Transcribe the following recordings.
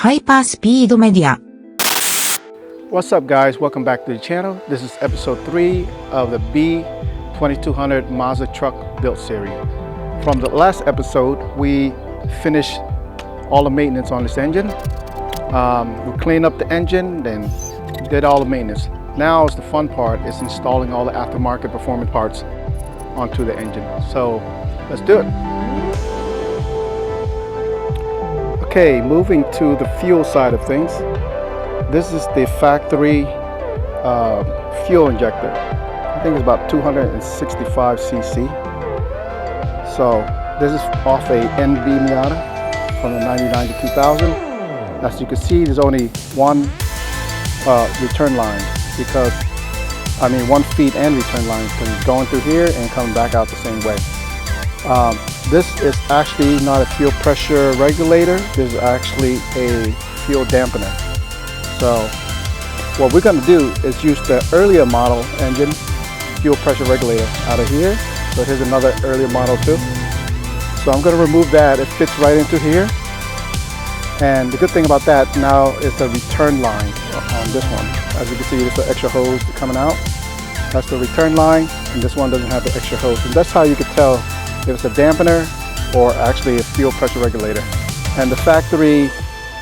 ハイパースピードメディア。 What's up, guys? Welcome back to the channel. This is episode 3 of the B2200 Mazda truck build series. From the last episode, we finished all the maintenance on this engine. We cleaned up the engine, then did all the maintenance. Now is the fun part, is installing all the aftermarket performance parts onto the engine. So let's do it. Okay, moving to the fuel side of things. This is the factory fuel injector. I think it's about 265 cc. So this is off a NB Miata from the 99 to 2000. As you can see, there's only one return line because, one feed and return line, because it's going through here and coming back out the same way. This is actually not a fuel pressure regulator. This is actually a fuel dampener. So what we're going to do is use the earlier model engine fuel pressure regulator out of here. So here's another earlier model too. So I'm going to remove that. It fits right into here. And the good thing about that now is the return line on this one. As you can see, there's an extra hose coming out. That's the return line, and this one doesn't have the extra hose. And that's how you can tell if it's a dampener or actually a fuel pressure regulator. And the factory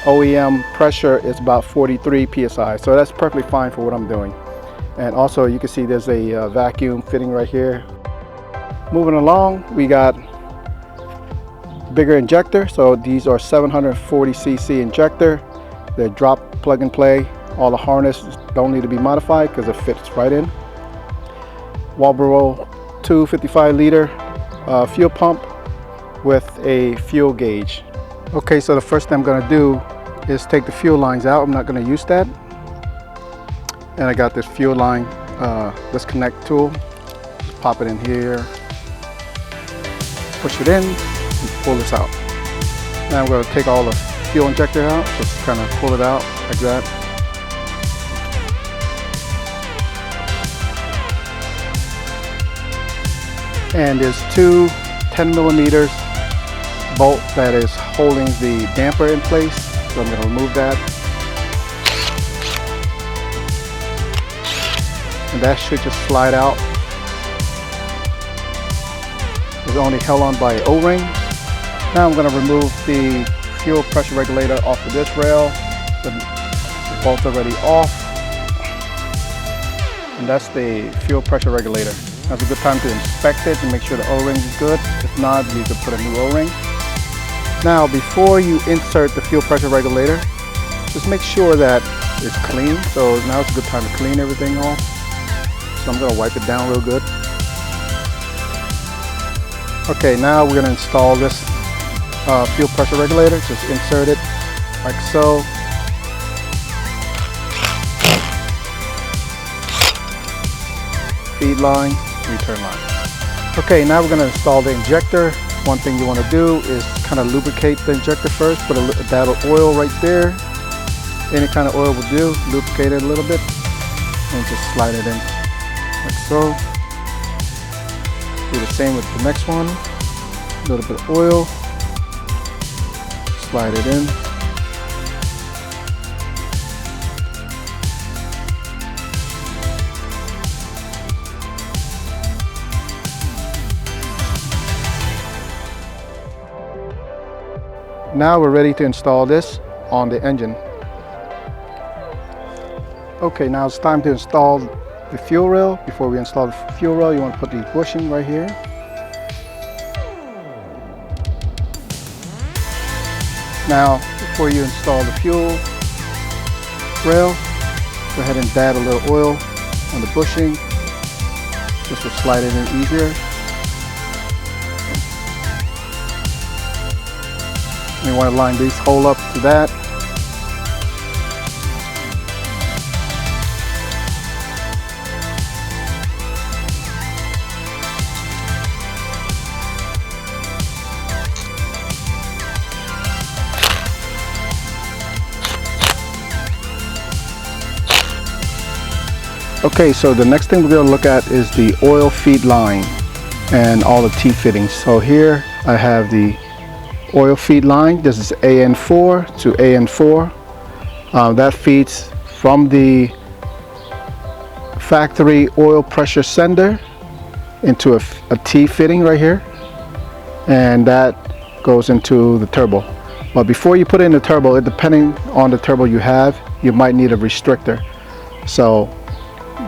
OEM pressure is about 43 psi, so that's perfectly fine for what I'm doing. And also you can see there's a vacuum fitting right here. Moving along, we got bigger injector. So these are 740 cc injector. They're drop plug and play. All the harness don't need to be modified because it fits right in. Walbro 255 liter fuel pump with a fuel gauge. Okay, so the first thing I'm going to do is take the fuel lines out. I'm not going to use that. And I got this fuel line disconnect tool. Just pop it in here, push it in, and pull this out. Now I'm going to take all the fuel injector out, just kind of pull it out like that. And there's two 10 millimeters bolt that is holding the damper in place. So I'm going to remove that. And that should just slide out. It's only held on by an O-ring. Now I'm going to remove the fuel pressure regulator off of this rail. The bolt's already off. And that's the fuel pressure regulator. That's a good time to inspect it and make sure the O-ring is good. If not, you need to put a new O-ring. Now, before you insert the fuel pressure regulator, just make sure that it's clean. So now it's a good time to clean everything off. So I'm going to wipe it down real good. Okay, now we're going to install this fuel pressure regulator. Just insert it like so. Feed line, return line. Okay, now we're going to install the injector. One thing you want to do is kind of lubricate the injector first. Put a dab of oil right there. Any kind of oil will do. Lubricate it a little bit and just slide it in like so. Do the same with the next one. A little bit of oil. Slide it in. Now we're ready to install this on the engine. Okay, now it's time to install the fuel rail. Before we install the fuel rail, you want to put these bushing right here. Now, before you install the fuel rail, go ahead and dab a little oil on the bushing. This will slide it in easier. You want to line these hole up to that. Okay, so the next thing we're going to look at is the oil feed line and all the T-fittings. So here I have the oil feed line. This is AN4 to AN4. That feeds from the factory oil pressure sender into a T fitting right here, and that goes into the turbo. But before you put in the turbo, depending on the turbo you have, you might need a restrictor. So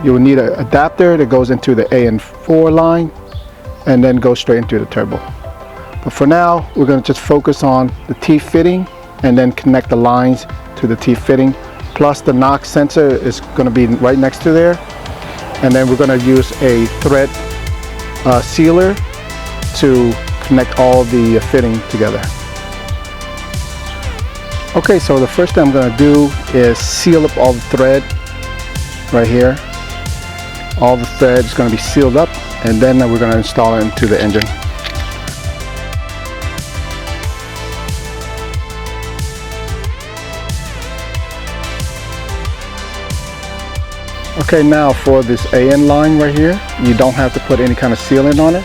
you will need an adapter that goes into the AN4 line and then go straight into the turbo. But for now, we're going to just focus on the T fitting and then connect the lines to the T fitting. Plus the knock sensor is going to be right next to there. And then we're going to use a thread sealer to connect all the fitting together. Okay, so the first thing I'm going to do is seal up all the thread right here. All the thread is going to be sealed up, and then we're going to install it into the engine. Okay, now for this AN line right here, you don't have to put any kind of sealant on it.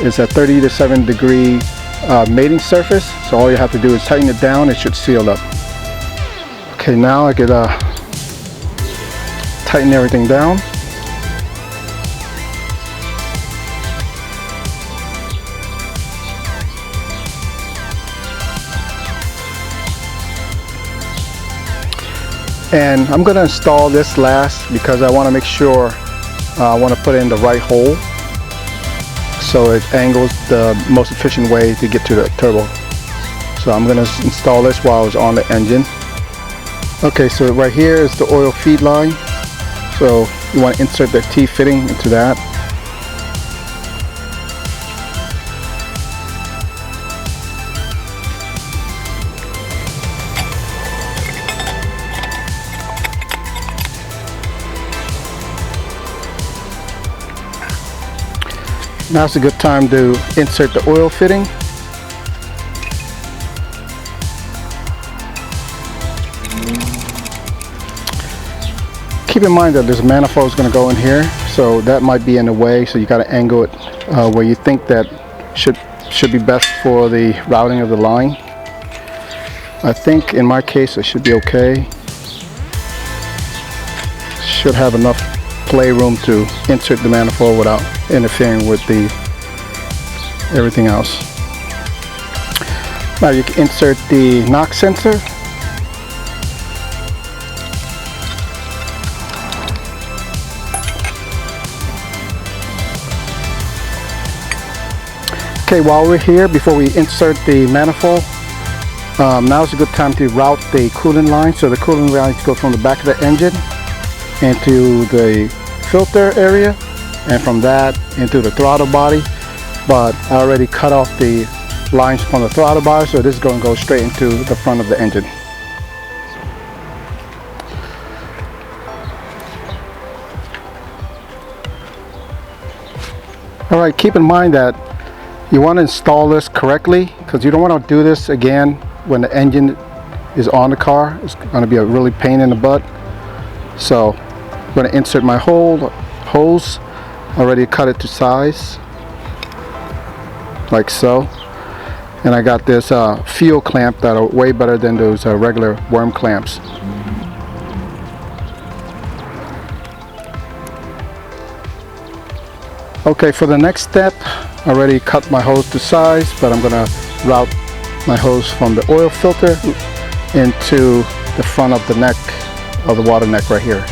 It's a 30 to 7 degree mating surface, so all you have to do is tighten it down. It should seal up. Okay, now I could tighten everything down. And I'm going to install this last because I want to make sure I want to put in the right hole so it angles the most efficient way to get to the turbo. So I'm going to install this while it's on the engine. Okay, so right here is the oil feed line. So you want to insert the T fitting into that. Now's a good time to insert the oil fitting. Keep in mind that there's a manifold is going to go in here, so that might be in the way, so you got to angle it where you think that should be best for the routing of the line. I think in my case it should be okay. Should have enough play room to insert the manifold without interfering with everything else. Now you can insert the knock sensor. Okay, while we're here, before we insert the manifold, now is a good time to route the coolant line. So the coolant line goes from the back of the engine into the filter area, and from that into the throttle body. But I already cut off the lines from the throttle body, so this is going to go straight into the front of the engine. Alright, keep in mind that you want to install this correctly, because you don't want to do this again when the engine is on the car. It's going to be a really pain in the butt. So I'm going to insert my hose. Already cut it to size, like so. And I got this fuel clamp that are way better than those regular worm clamps. Okay, for the next step, I already cut my hose to size, but I'm going to route my hose from the oil filter into the front of the neck of the water neck right here.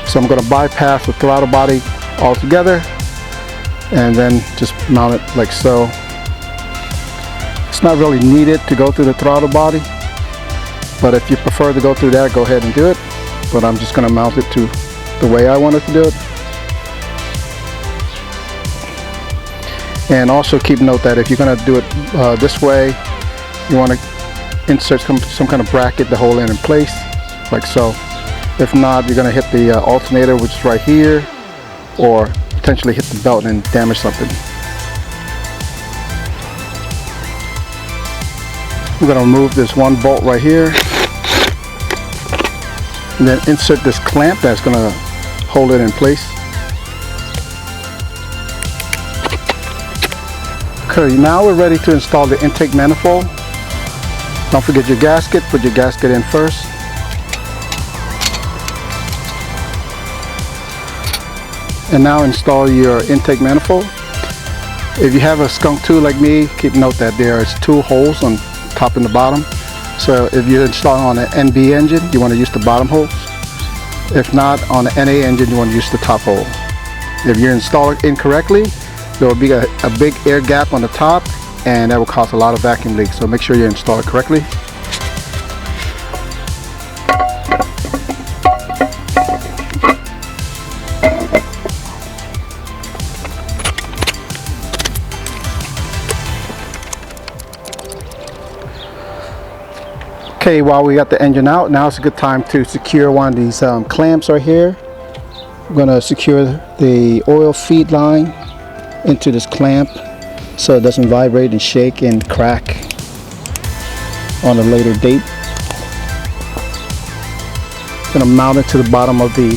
So I'm going to bypass the throttle body altogether and then just mount it like so. It's not really needed to go through the throttle body, but if you prefer to go through that, go ahead and do it. But I'm just going to mount it to the way I wanted to do it. And also keep note that if you're going to do it this way, you want to insert some kind of bracket to hold it in place, like so. If not, you're going to hit the alternator, which is right here, or potentially hit the belt and damage something. I'm going to remove this one bolt right here, and then insert this clamp that's going to hold it in place. Okay, now we're ready to install the intake manifold. Don't forget your gasket. Put your gasket in first. And now install your intake manifold. If you have a skunk tool like me, keep note that there is 2 holes on top and the bottom. So if you install on an NB engine, you want to use the bottom holes. If not, on an NA engine, you want to use the top hole. If you install it incorrectly, there will be a big air gap on the top, and that will cause a lot of vacuum leaks. So make sure you install it correctly. Okay, while we got the engine out, now it's a good time to secure one of these clamps right here. I'm going to secure the oil feed line into this clamp so it doesn't vibrate and shake and crack on a later date. I'm going to mount it to the bottom of the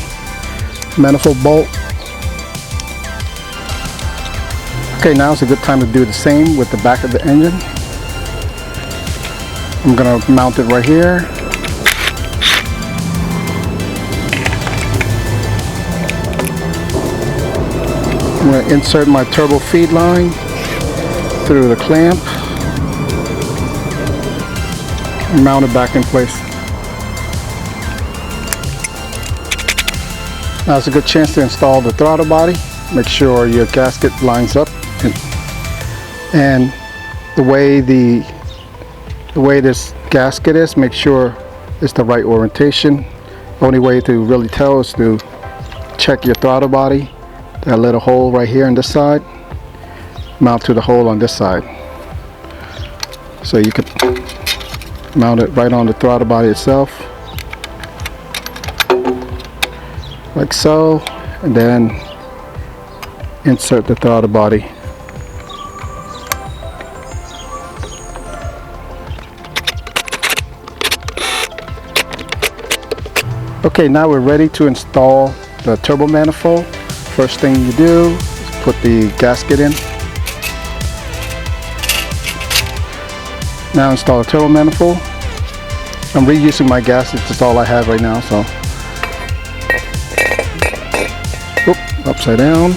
manifold bolt. Okay, now it's a good time to do the same with the back of the engine. I'm going to mount it right here. I'm going to insert my turbo feed line through the clamp and mount it back in place. Now it's a good chance to install the throttle body. Make sure your gasket lines up, and the way this gasket is, make sure it's the right orientation. The only way to really tell is to check your throttle body. That little hole right here on this side, mount to the hole on this side. So you can mount it right on the throttle body itself, like so, and then insert the throttle body. Okay, now we're ready to install the turbo manifold. First thing you do is put the gasket in. Now install the turbo manifold. I'm reusing my gasket, that's all I have right now, so. Oop, upside down.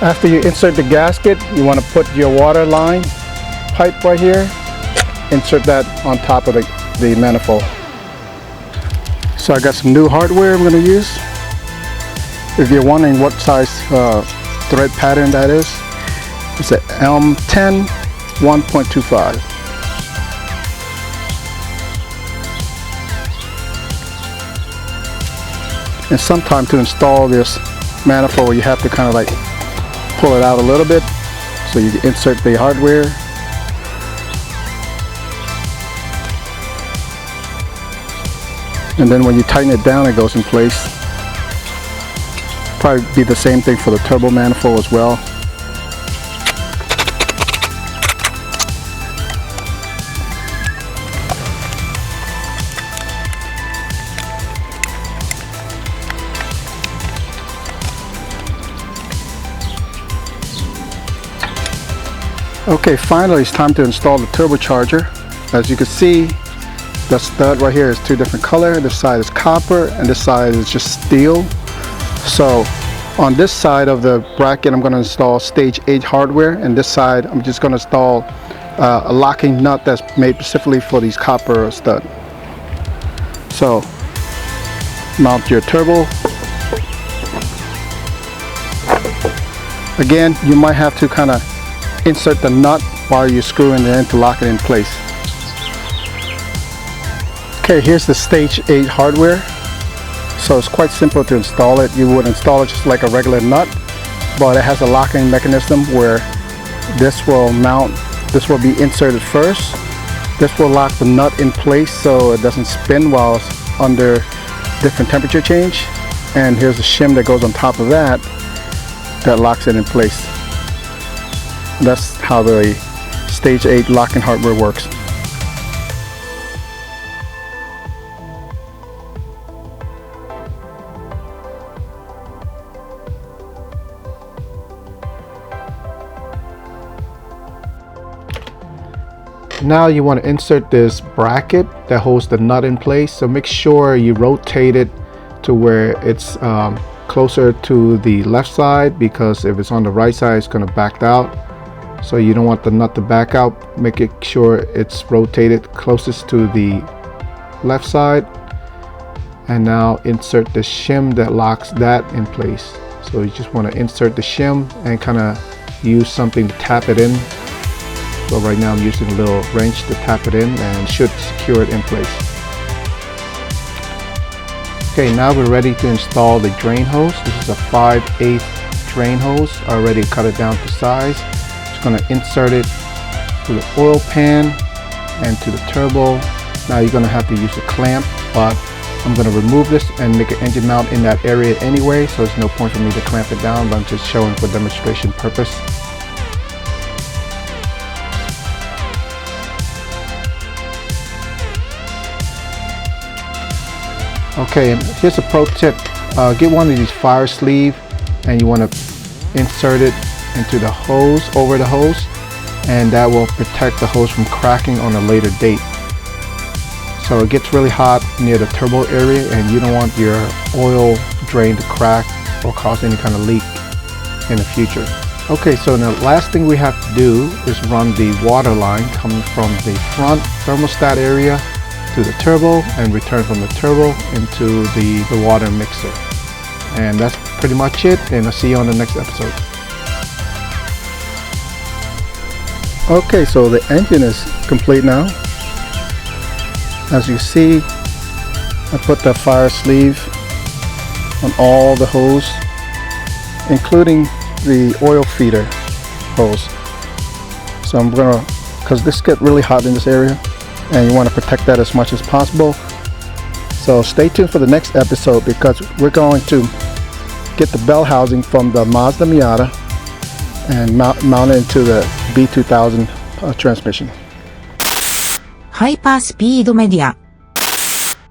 After you insert the gasket, you want to put your water line pipe right here. Insert that on top of the manifold. So I got some new hardware I'm going to use. If you're wondering what size thread pattern that is, it's an M10 1.25. And sometimes to install this manifold, you have to kind of like pull it out a little bit, so you can insert the hardware. And then when you tighten it down, it goes in place. Probably be the same thing for the turbo manifold as well. Okay, finally it's time to install the turbocharger. As you can see, the stud right here is 2 different colors. This side is copper and this side is just steel. So on this side of the bracket, I'm going to install stage 8 hardware, and this side I'm just going to install a locking nut that's made specifically for these copper stud. So mount your turbo. Again, you might have to kind of insert the nut while you're screwing it in to lock it in place. Okay, here's the stage 8 hardware. So it's quite simple to install it. You would install it just like a regular nut, but it has a locking mechanism where this will mount, this will be inserted first. This will lock the nut in place so it doesn't spin while it's under different temperature change. And here's a shim that goes on top of that that locks it in place. That's how the stage 8 locking hardware works. Now you want to insert this bracket that holds the nut in place, so make sure you rotate it to where it's closer to the left side, because if it's on the right side it's going to back out. So you don't want the nut to back out. Make it sure it's rotated closest to the left side. And now insert the shim that locks that in place. So you just want to insert the shim and kind of use something to tap it in. So right now I'm using a little wrench to tap it in and should secure it in place. Okay, now we're ready to install the drain hose. This is a 5/8 drain hose. I already cut it down to size. Just going to insert it to the oil pan and to the turbo. Now you're going to have to use a clamp, but I'm going to remove this and make an engine mount in that area anyway, so there's no point for me to clamp it down, but I'm just showing for demonstration purpose. Okay, and here's a pro tip. Get one of these fire sleeve and you want to insert it into the hose, over the hose, and that will protect the hose from cracking on a later date. So it gets really hot near the turbo area and you don't want your oil drain to crack or cause any kind of leak in the future. Okay, so the last thing we have to do is run the water line coming from the front thermostat area to the turbo and return from the turbo into the water mixer. And that's pretty much it, and I'll see you on the next episode. Okay, so the engine is complete now. As you see, I put the fire sleeve on all the hose, including the oil feeder hose. So I'm gonna, because this gets really hot in this area and you want to protect that as much as possible. So stay tuned for the next episode, because we're going to get the bell housing from the Mazda Miata and mount it into the B2200 transmission. ハイパースピードメディア